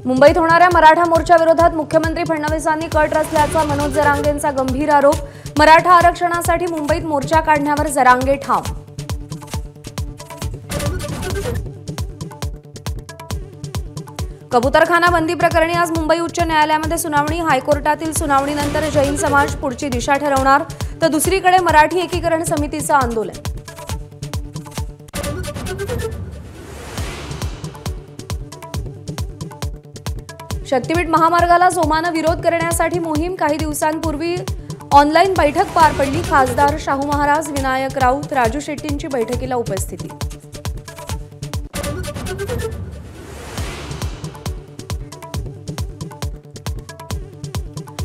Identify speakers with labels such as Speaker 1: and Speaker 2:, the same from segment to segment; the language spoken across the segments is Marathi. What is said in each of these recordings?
Speaker 1: मुंबईत होणाऱ्या मराठा मोर्चाविरोधात मुख्यमंत्री फडणवीसांनी कट रचल्याचा मनोज जरांगेंचा गंभीर आरोप। मराठा आरक्षणासाठी मुंबईत मोर्चा काढण्यावर जरांगे ठाम। कबूतरखाना बंदी प्रकरणी आज मुंबई उच्च न्यायालयामध्ये सुनावणी। हायकोर्टातील सुनावणीनंतर जैन समाज पुढची दिशा ठरवणार, तर दुसरीकडे मराठी एकीकरण समितीचं आंदोलन। शक्तीपीठ महामार्गाला जोमानं विरोध करण्यासाठी मोहीम। काही दिवसांपूर्वी ऑनलाईन बैठक पार पडली। खासदार शाहू महाराज, विनायक राऊत, राजू शेट्टींची बैठकीला उपस्थिती।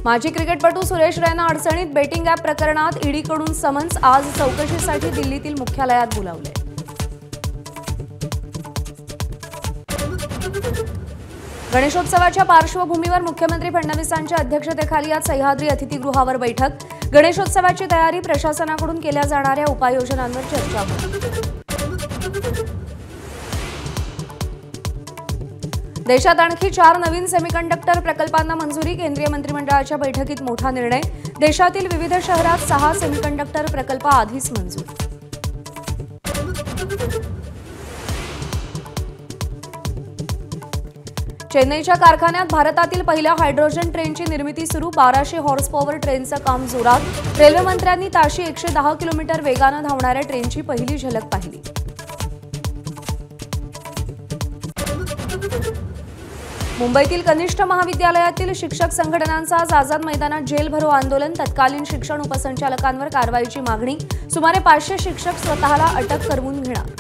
Speaker 1: माजी क्रिकेटपटू सुरेश रैना अडचणीत। बेटिंग ॲप प्रकरणात ईडीकडून समन्स। आज चौकशीसाठी दिल्लीतील मुख्यालयात बोलावले। गणेशोत्सवाच्या पार्श्वभूमीवर मुख्यमंत्री फडणवीसांच्या अध्यक्षतेखाली आज सह्याद्री अतिथीगृहावर बैठक। गणेशोत्सवाची तयारी, प्रशासनाकडून केल्या जाणाऱ्या उपाययोजनांवर चर्चा होणार। देशात आणखी 4 नवीन सेमीकंडक्टर प्रकल्पांना मंजुरी। केंद्रीय मंत्रिमंडळाच्या बैठकीत मोठा निर्णय। देशातील विविध शहरात 6 सेमीकंडक्टर प्रकल्प आधीच मंजूर। चेन्नईच्या कारखान्यात भारतातील पहिल्या हायड्रोजन ट्रेनची निर्मिती सुरू। 1200 हॉर्स पॉवर ट्रेनचं काम जोरात। रेल्वे मंत्र्यांनी ताशी 110 किलोमीटर वेगानं धावणाऱ्या ट्रेनची पहिली झलक पाहिली। मुंबईतील कनिष्ठ महाविद्यालयातील शिक्षक संघटनांचा आज आझाद मैदानात जेल भरो आंदोलन। तत्कालीन शिक्षण उपसंचालकांवर कारवाईची मागणी। सुमारे 500 शिक्षक स्वतःला अटक करवून घेणार।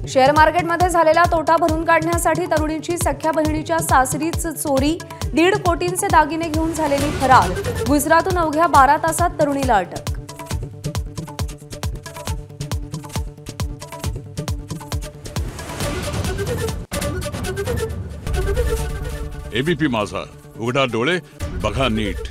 Speaker 1: शेअर मार्केटमध्ये झालेला तोटा भरून काढण्यासाठी तरुणीची सख्या बहिणीच्या सासरीच चोरी। 1.5 कोटींचे दागिने घेऊन झालेली फरार। गुजरातहून अवघ्या 12 तासात तरुणीला अटक।
Speaker 2: एबीपी माझा, उघडा डोळे बघा नीट।